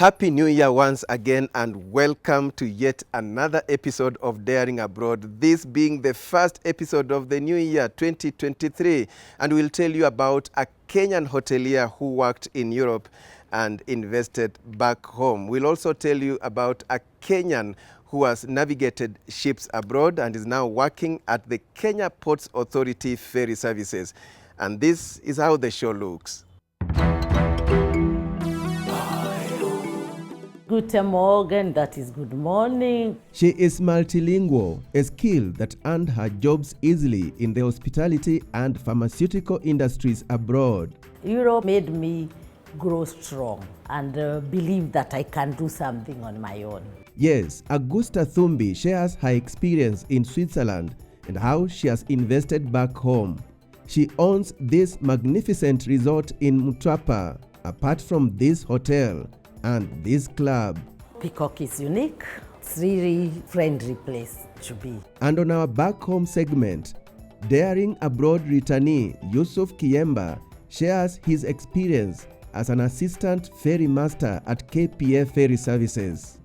Happy New Year once again, and welcome to yet another episode of Daring Abroad, this being the first episode of the new year 2023, and we'll tell you about a Kenyan hotelier who worked in Europe and invested back home. We'll also tell you about a Kenyan who has navigated ships abroad and is now working at the Kenya Ports Authority ferry services. And this is how the show looks. Guten Morgen, that is good morning. She is multilingual, a skill that earned her jobs easily in the hospitality and pharmaceutical industries abroad. Europe made me grow strong and believe that I can do something on my own. Yes, Agusta Thumbi shares her experience in Switzerland and how she has invested back home. She owns this magnificent resort in Mtwapa, apart from this hotel and this club. Peacock is unique. It's really friendly place to be. And on our back home segment, Daring Abroad returnee Yusuf Kiemba shares his experience as an assistant ferry master at KPF Ferry Services.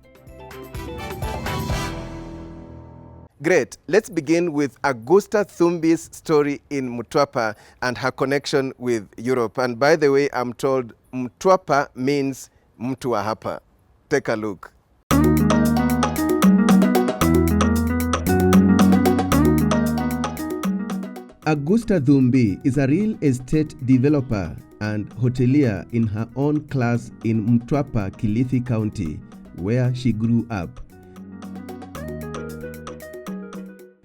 Great. Let's begin with Agusta Thumbi's story in Mtwapa and her connection with Europe. And by the way, I'm told Mtwapa means mtu wa hapa. Take a look. Agusta Thumbi is a real estate developer and hotelier in her own class in Mtwapa, Kilifi County, where she grew up.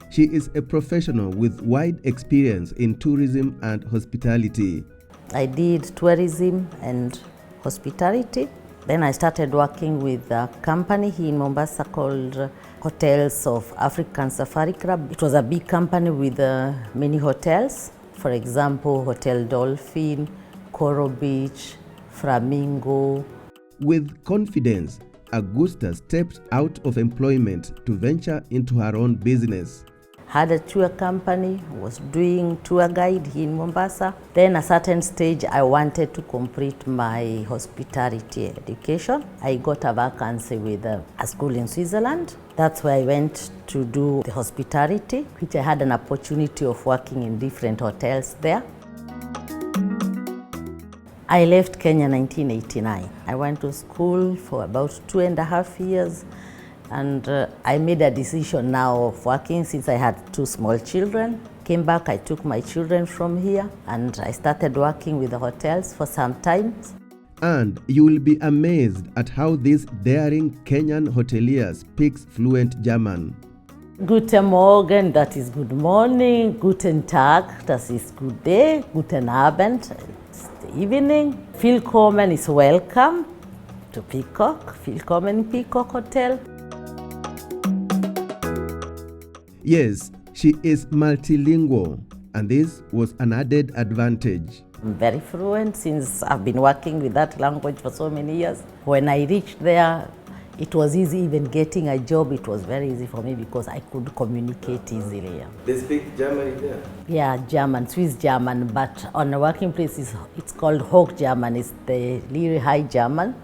She is a professional with wide experience in tourism and hospitality. I did tourism and hospitality. Then I started working with a company here in Mombasa called Hotels of African Safari Club. It was a big company with many hotels. For example, Hotel Dolphin, Coral Beach, Flamingo. With confidence, Agusta stepped out of employment to venture into her own business. Had a tour company, was doing tour guide here in Mombasa. Then at a certain stage, I wanted to complete my hospitality education. I got a vacancy with a school in Switzerland. That's where I went to do the hospitality, which I had an opportunity of working in different hotels there. I left Kenya in 1989. I went to school for about 2.5 years. And I made a decision now of working since I had 2 small children. Came back, I took my children from here and I started working with the hotels for some time. And you will be amazed at how this daring Kenyan hotelier speaks fluent German. Guten Morgen, that is good morning. Guten Tag, das ist good day. Guten Abend, it's the evening. Willkommen is welcome to Peacock. Willkommen Peacock Hotel. Yes, she is multilingual, and this was an added advantage. I'm very fluent since I've been working with that language for so many years. When I reached there, it was easy even getting a job. It was very easy for me because I could communicate easily. They speak German there? Yeah, German, Swiss German, but on a working place, it's called Hoch German. It's the really high German.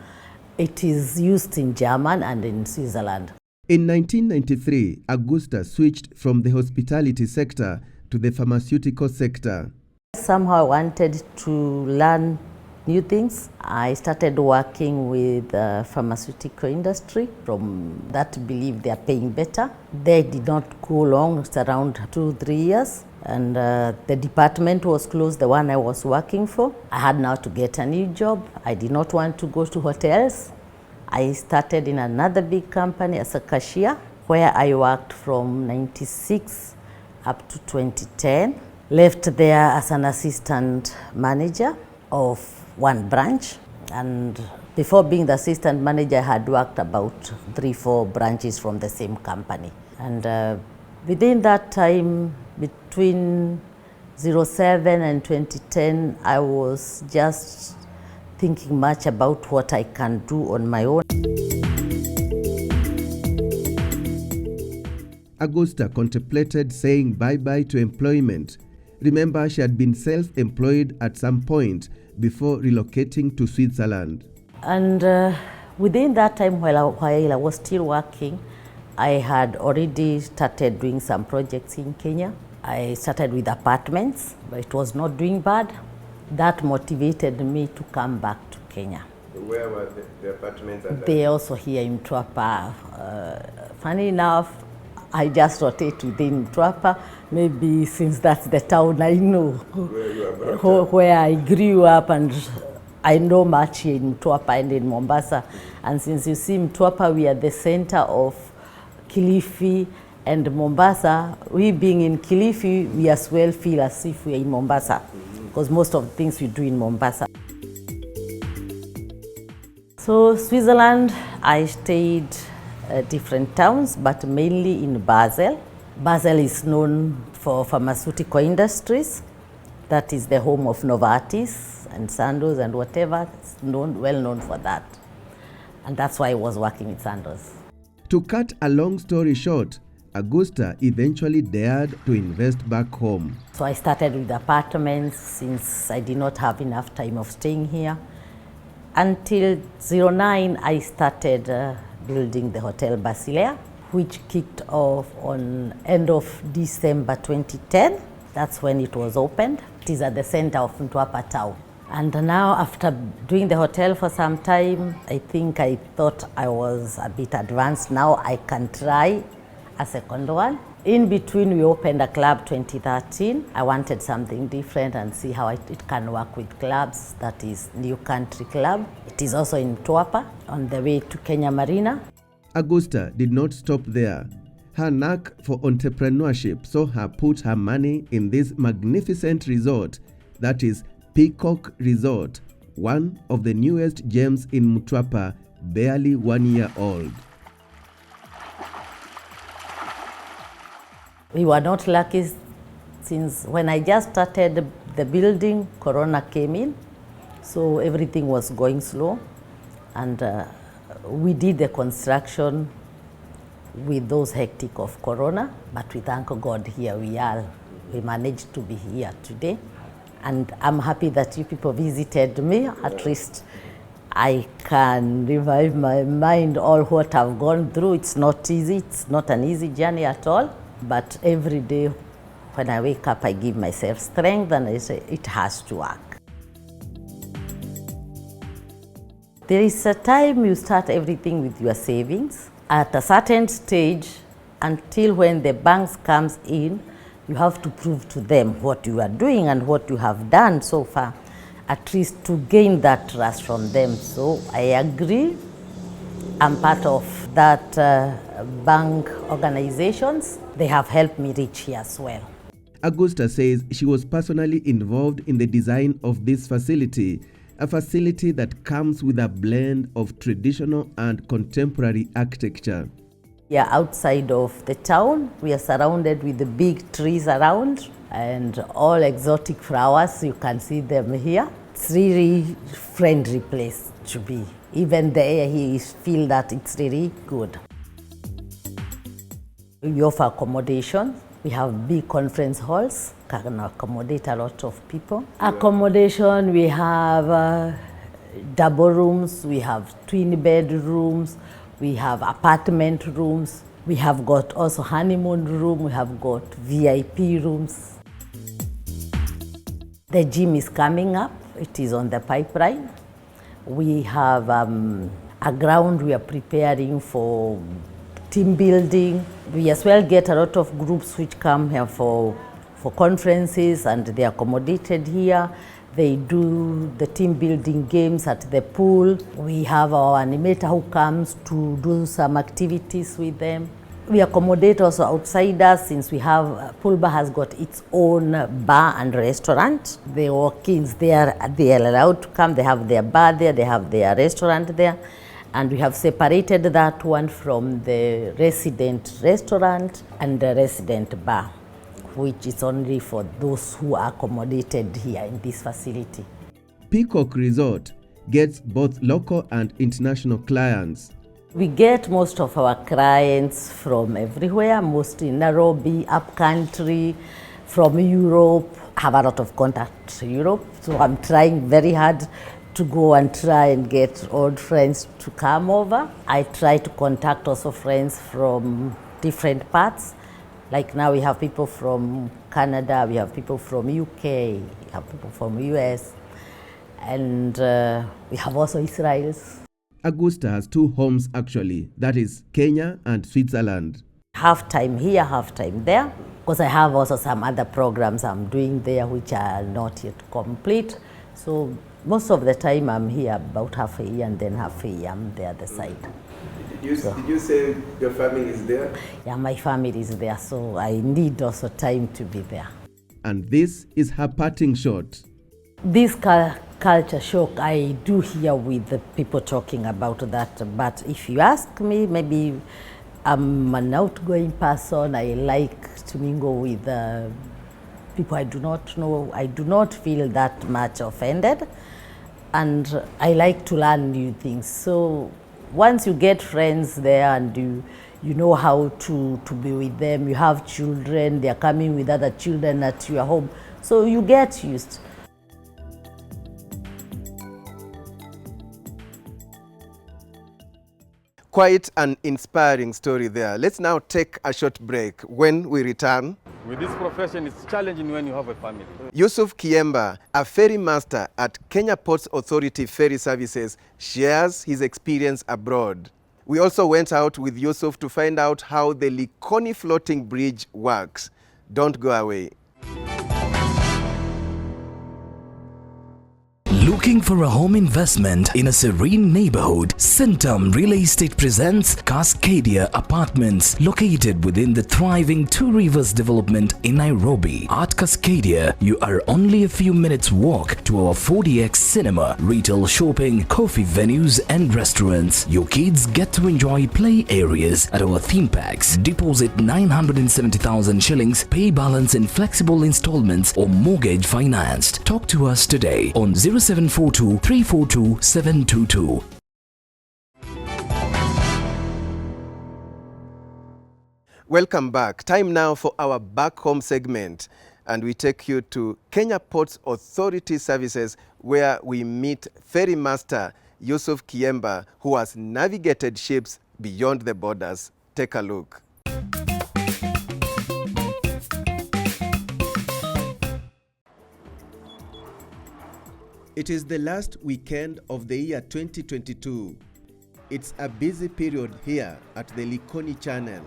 It is used in German and in Switzerland. In 1993, Agusta switched from the hospitality sector to the pharmaceutical sector. Somehow I wanted to learn new things. I started working with the pharmaceutical industry. From that belief they are paying better. They did not go long, it's around 2-3 years. And the department was closed, the one I was working for. I had now to get a new job. I did not want to go to hotels. I started in another big company as a cashier, where I worked from 96 up to 2010. Left there as an assistant manager of one branch. And before being the assistant manager, I had worked about 3-4 branches from the same company. And within that time, between 2007 and 2010, I was just thinking much about what I can do on my own. Agusta contemplated saying bye-bye to employment. Remember, she had been self-employed at some point before relocating to Switzerland. And Within that time, while I was still working, I had already started doing some projects in Kenya. I started with apartments, but it was not doing bad. That motivated me to come back to Kenya. Where were the apartments? They also here in Mtwapa. Funny enough, I just rotate within Mtwapa, maybe since that's the town I know. Where you are brought up. Where I grew up, and I know much here in Mtwapa and in Mombasa. And since you see Mtwapa, we are the center of Kilifi and Mombasa. We being in Kilifi, we as well feel as if we are in Mombasa, because most of the things we do in Mombasa. So Switzerland, I stayed different towns, but mainly in Basel. Basel is known for pharmaceutical industries. That is the home of Novartis and Sandoz and whatever. It's well known for that. And that's why I was working with Sandoz. To cut a long story short, Agusta eventually dared to invest back home. So I started with apartments since I did not have enough time of staying here. Until 2009, I started building the Hotel Basilea, which kicked off on end of December 2010. That's when it was opened. It is at the center of Mtwapa town. And now, after doing the hotel for some time, I think I thought I was a bit advanced. Now I can try a second one. In between, we opened a club 2013. I wanted something different and see how it can work with clubs. That is New Country Club. It is also in Mtwapa, on the way to Kenya Marina. Agusta did not stop there. Her knack for entrepreneurship saw her put her money in this magnificent resort, that is Peacock Resort, one of the newest gems in Mtwapa, barely 1 year old. We were not lucky since when I just started the building, Corona came in, so everything was going slow, and we did the construction with those hectic of Corona, but we thank God here we are. We managed to be here today, and I'm happy that you people visited me. At least I can revive my mind all what I've gone through. It's not easy, it's not an easy journey at all, but every day when I wake up, I give myself strength and I say it has to work. There is a time you start everything with your savings. At a certain stage, until when the banks comes in, you have to prove to them what you are doing and what you have done so far, at least to gain that trust from them. So I agree. I'm part of that bank organizations. They have helped me reach here as well. Agusta says she was personally involved in the design of this facility, a facility that comes with a blend of traditional and contemporary architecture. We are outside of the town. We are surrounded with the big trees around and all exotic flowers. You can see them here. It's really friendly place to be. Even the air here, you feel that it's really good. We offer accommodation. We have big conference halls, can accommodate a lot of people. Accommodation, we have double rooms, we have twin bedrooms, we have apartment rooms, we have got also honeymoon room, we have got VIP rooms. The gym is coming up, it is on the pipeline. We have a ground we are preparing for team building. We as well get a lot of groups which come here for conferences, and they are accommodated here. They do the team building games at the pool. We have our animator who comes to do some activities with them. We accommodate also outsiders, since we have, Poolba has got its own bar and restaurant. The walk-ins there, they are allowed to come. They have their bar there, they have their restaurant there. And we have separated that one from the resident restaurant and the resident bar, which is only for those who are accommodated here in this facility. Peacock Resort gets both local and international clients. We get most of our clients from everywhere, mostly Nairobi, upcountry, from Europe. I have a lot of contacts in Europe, so I'm trying very hard to go and try and get old friends to come over. I try to contact also friends from different parts. Like now we have people from Canada, we have people from UK, we have people from US, and we have also Israelis. Agusta has two homes actually, that is Kenya and Switzerland. Half time here, half time there, because I have also some other programs I'm doing there which are not yet complete. So most of the time I'm here about half a year, and then half a year I'm the other side. Did you say your family is there? Yeah, my family is there, so I need also time to be there. And this is her parting shot. This culture shock, I do hear with the people talking about that, but if you ask me, maybe I'm an outgoing person. I like to mingle with people I do not know. I do not feel that much offended, and I like to learn new things. So once you get friends there and you know how to be with them, you have children, they are coming with other children at your home, so you get used. Quite an inspiring story there. Let's now take a short break. When we return, with this profession, it's challenging when you have a family. Yusuf Kiemba, a ferry master at Kenya Ports Authority Ferry Services, shares his experience abroad. We also went out with Yusuf to find out how the Likoni floating bridge works. Don't go away. Looking for a home investment in a serene neighborhood? Centum Real Estate presents Cascadia Apartments, located within the thriving Two Rivers development in Nairobi. At Cascadia, you are only a few minutes walk to our 4DX cinema, retail shopping, coffee venues and restaurants. Your kids get to enjoy play areas at our theme parks. Deposit 970,000 shillings, pay balance in flexible installments or mortgage financed. Talk to us today on 0742 342 722. Welcome back. Time now for our back home segment, and we take you to Kenya Ports Authority Services, where we meet ferry master Yusuf Kiemba, who has navigated ships beyond the borders. Take a look. It is the last weekend of the year 2022. It's a busy period here at the Likoni Channel,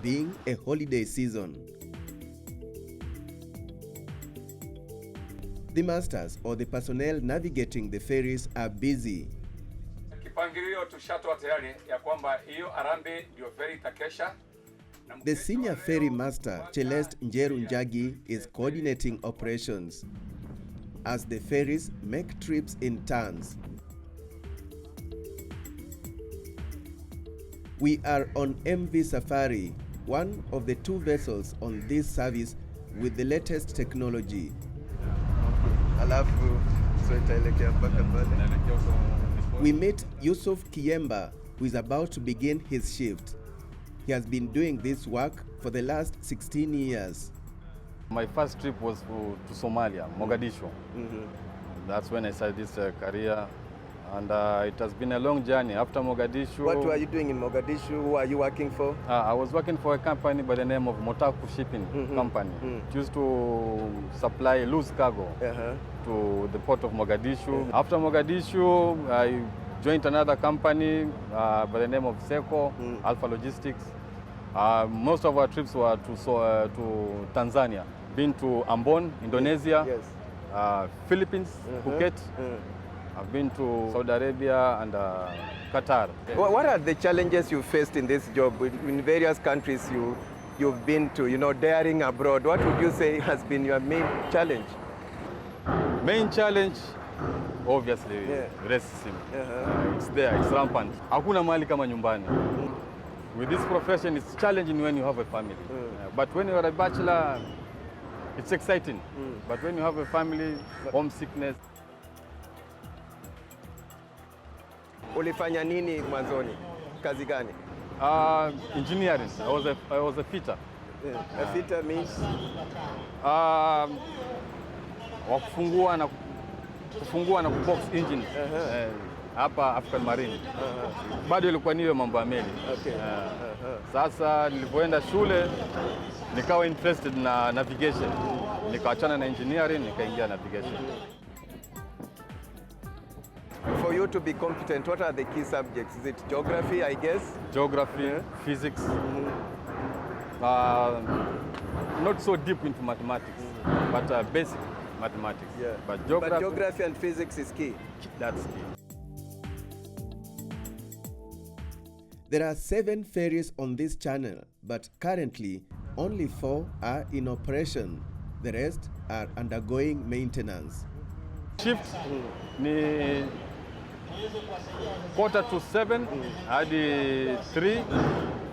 being a holiday season. The masters or the personnel navigating the ferries are busy. Kipangilio tushatoa tayari ya kwamba hiyo arambe ndio ferry itakesha. The senior ferry master, Celeste Njeru Njagi, is coordinating operations as the ferries make trips in turns. We are on MV Safari, one of the two vessels on this service with the latest technology. We meet Yusuf Kiemba, who is about to begin his shift. He has been doing this work for the last 16 years. My first trip was to Somalia, Mogadishu. That's when I started this career, and it has been a long journey. After Mogadishu... What were you doing in Mogadishu? Who are you working for? I was working for a company by the name of Mtwapa Shipping Company. It used to supply loose cargo to the port of Mogadishu. After Mogadishu, I joined another company by the name of Seco, Alpha Logistics. Most of our trips were to Tanzania. Been to Ambon, Indonesia, Philippines, Phuket. I've been to Saudi Arabia and Qatar. What are the challenges you faced in this job? In various countries you've been to, you know, daring abroad. What would you say has been your main challenge? Main challenge, obviously, racism. It's there, it's rampant. Hakuna mahali kama nyumbani. With this profession, it's challenging when you have a family. But when you're a bachelor, it's exciting. But when you have a family, homesickness. Ulifanya nini mwanzoni? Kazi gani? Engineering. I was a fitter. A fitter means? Wakufungua kufungua na kubox engine hapa African Marine. Bado ilikuwa niyo mambo ya meli. Sasa nilipoenda shule nikawa interested na navigation, nikaachana na engineering nikaingia navigation. For you to be competent, what are the key subjects? Is it geography, I guess? Geography, physics. Not so deep into mathematics, but basic mathematics. But geography and physics is key. That's key. There are 7 ferries on this channel, but currently only 4 are in operation. The rest are undergoing maintenance. Shift ni 6:45 hadi 3,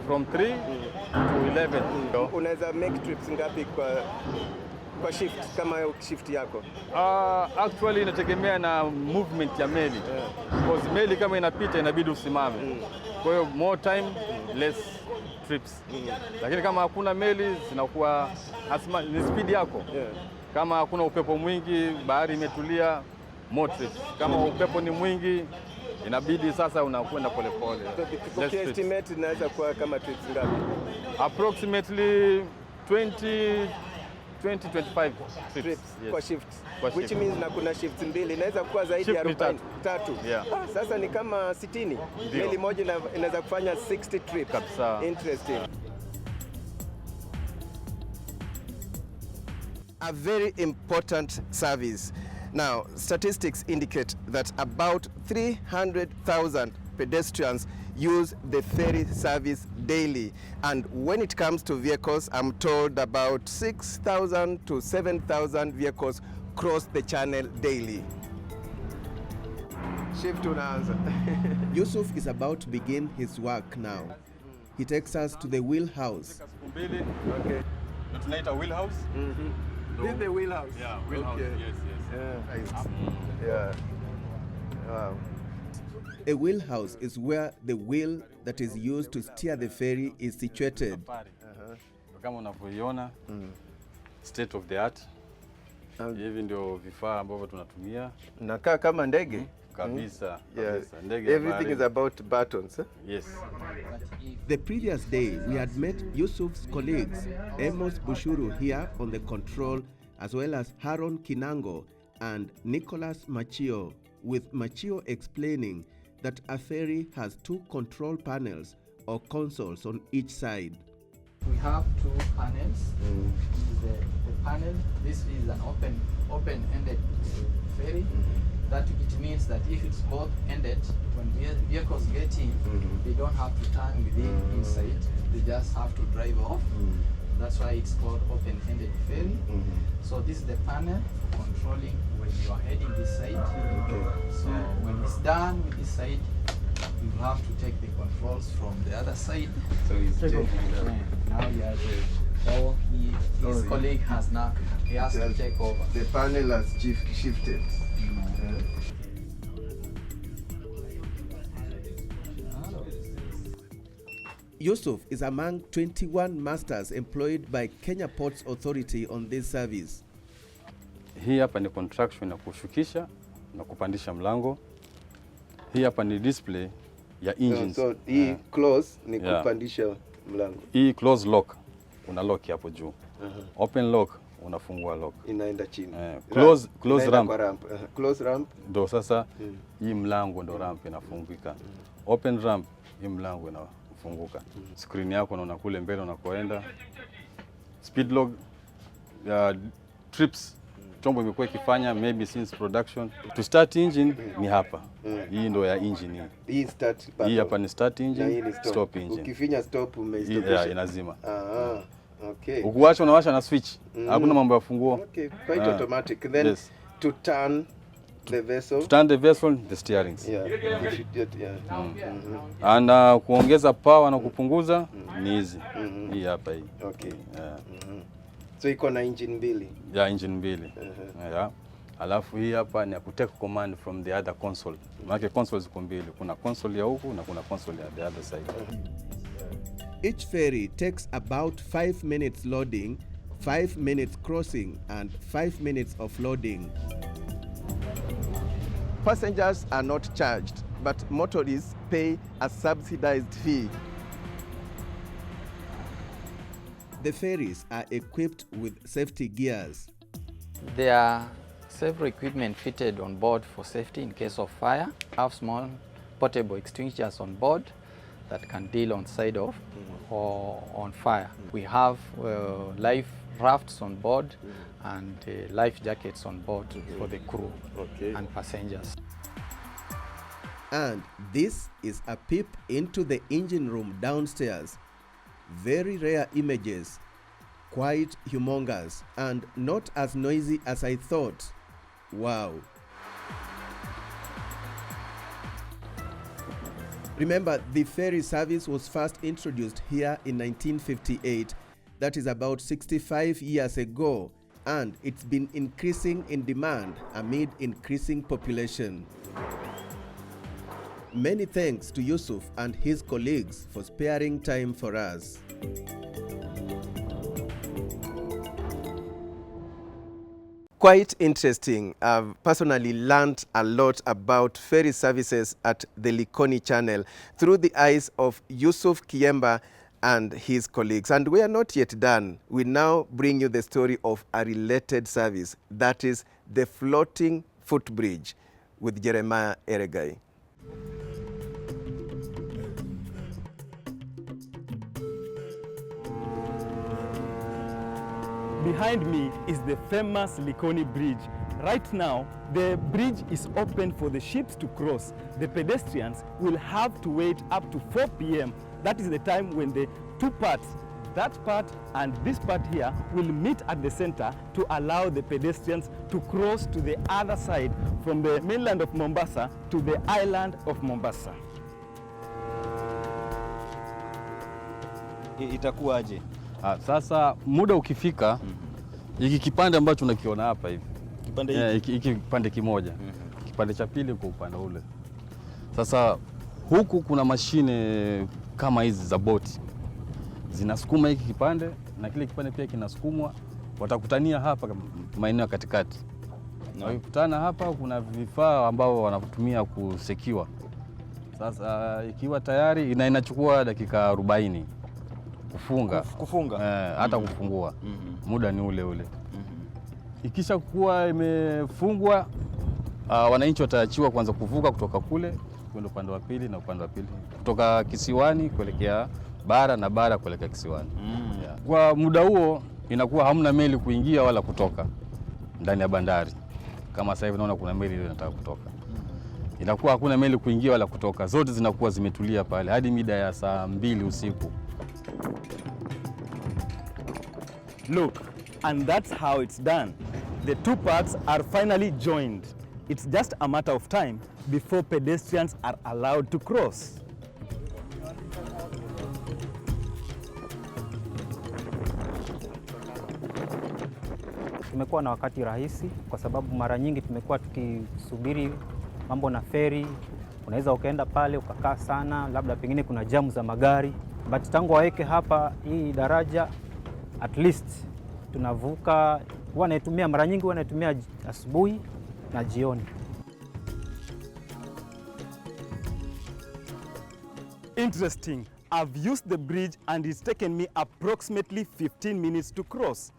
from 3 to 11. Unaweza make trips ngapi kwa shift kama shift yako? Actually inategemea na movement ya meli. Because meli kama inapita inabidi usimame. Kwa hiyo more time, less trips. Lakini kama hakuna meli zinakuwa ni speed yako. Kama hakuna upepo mwingi, bahari imetulia, more trips. Kama upepo ni mwingi, inabidi sasa unakwenda pole pole. So estimate inaweza kuwa kama trips ngapi? Approximately 20-25 trips kwa shift. Which shift. Means na kuna shifts mbili, inaweza kuwa zaidi ya 43. Sasa ni kama 60. Meli moja inaweza kufanya 60 trips. Kabisa. Interesting. A very important service. Now, statistics indicate that about 300,000 pedestrians use the ferry service daily. And when it comes to vehicles, I'm told about 6,000 to 7,000 vehicles cross the channel daily. Shift unaanza. Yusuf is about to begin his work now. He takes us to the wheelhouse. Okay. Tunaita wheelhouse. This is the wheelhouse. Yeah, wheelhouse. Yes. Wow. A wheelhouse is where the wheel that is used to steer the ferry is situated. Kama unavyoiona, state of the art. Hivi ndio vifaa ambavyo tunatumia. Nakaa kama ndege. Kabisa. Ndege. Everything is about buttons. Yes. The previous day, we had met Yusuf's colleagues, Amos Bushuru here on the control, as well as Haron Kinango and Nicholas Machio, with Machio explaining that a ferry has 2 control panels or consoles on each side. We have 2 panels. The panel, this is an open-ended ferry. That it means that if it's both-ended, when vehicles get in, they don't have to turn within inside. They just have to drive off. That's why it's called open-ended ferry. So this is the panel for controlling when you are heading this side. So when it's done with this side, you have to take the controls from the other side. So he's taking now he has his colleague has now he has to take over. The panel has shifted. Yusuf is among 21 masters employed by Kenya Ports Authority on this service. Hii hapa ni contraction ya kushukisha na kupandisha mlango. Hii hapa ni display ya engines. So hii close ni kupandisha mlango. Hii close lock una lock hapo juu. Open lock unafungua lock. Inaenda chini. Close ramp. Close ramp. Ndo sasa hii mlango ndo ramp inafungika. Open ramp hii mlango inafunguka. Screen yako unaona kule mbele unakoenda. Speed log trips chombo imekuwa ikifanya maybe since production. To start engine ni hapa. Hii ndo ya engine hii. Hii start button. Hii hapa ni start engine, ni stop engine. Ukifinya stop umeistopisha. Inazima. Okay. Ukiwacha unawasha na switch. Hakuna mambo ya funguo. Okay, quite automatic. Then to turn the vessel. To turn the vessel, the steerings. And kuongeza power na kupunguza ni hizi. Hii hapa hii. Okay. So iko na engine mbili. Engine mbili. Alafu hii hapa ni ya kutake command from the other console. Maana consoles ziko mbili. Kuna console ya huku na kuna console ya the other side. Each ferry takes about 5 minutes loading, 5 minutes crossing and 5 minutes of loading. Passengers are not charged, but motorists pay a subsidized fee. The ferries are equipped with safety gears. There are several equipment fitted on board for safety in case of fire. Have small portable extinguishers on board that can deal on side of or on fire. We have life rafts on board and life jackets on board for the crew and passengers. And this is a peep into the engine room downstairs. Very rare images, quite humongous and not as noisy as I thought. Wow. Remember, the ferry service was first introduced here in 1958. That is about 65 years ago, and it's been increasing in demand amid increasing population. Many thanks to Yusuf and his colleagues for sparing time for us. Quite interesting. I've personally learned a lot about ferry services at the Likoni Channel through the eyes of Yusuf Kiemba and his colleagues. And we are not yet done. We now bring you the story of a related service, that is the floating footbridge, with Jeremiah Eregai. Behind me is the famous Likoni Bridge. Right now, the bridge is open for the ships to cross. The pedestrians will have to wait up to 4 p.m. That is the time when the two parts, that part and this part here, will meet at the center to allow the pedestrians to cross to the other side from the mainland of Mombasa to the island of Mombasa. Itakuwaje? Sasa muda ukifika, hiki kipande ambacho unakiona hapa hivi. Kipande hiki kipande kimoja. Kipande cha pili kwa upande ule. Sasa huku kuna mashine kama hizi za boti. Zinasukuma hiki kipande na kile kipande pia kinasukumwa. Watakutania hapa maeneo katikati. Na wakikutana hapa kuna vifaa ambao wanatumia kusekiwa. Sasa ikiwa tayari inachukua dakika 40. Kufunga hata kufungua muda ni ule ule. Ikisha kuwa imefungwa, wananchi wataachiwa kwanza kuvuka kutoka kule kwenda upande wa pili na upande wa pili, kutoka kisiwani kuelekea bara na bara kuelekea kisiwani. Kwa muda huo inakuwa hamna meli kuingia wala kutoka ndani ya bandari. Kama sasa hivi naona kuna meli ile inataka kutoka. Inakuwa hakuna meli kuingia wala kutoka, zote zinakuwa zimetulia pale hadi mida ya saa 2 usiku. Look, and that's how it's done. The two parts are finally joined. It's just a matter of time before pedestrians are allowed to cross. Tumekuwa na wakati rahisi kwa sababu mara nyingi tumekuwa tukisubiri mambo na feri. Unaweza ukaenda pale ukakaa sana, labda pengine kuna jamu za magari. But tangu waweke hapa hii daraja, at least tunavuka. Wanaitumia mara nyingi, wanaitumia asubuhi na jioni. Interesting. I've used the bridge and it's taken me approximately 15 minutes to cross.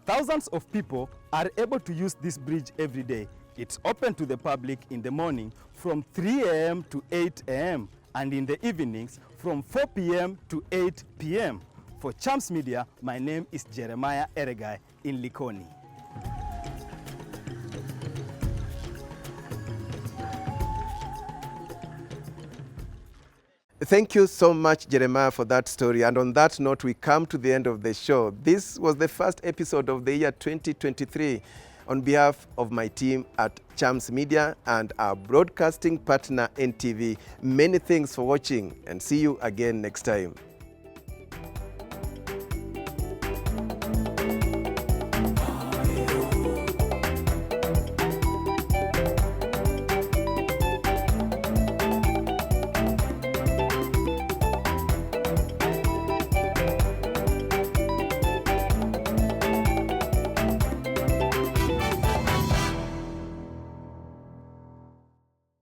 Thousands of people are able to use this bridge every day. It's open to the public in the morning from 3 a.m. to 8 a.m. and in the evenings from 4 p.m. to 8 p.m. For Chams Media, my name is Jeremiah Eregai in Likoni. Thank you so much, Jeremiah, for that story. And on that note, we come to the end of the show. This was the first episode of the year 2023. On behalf of my team at Chams Media and our broadcasting partner NTV, many thanks for watching and see you again next time.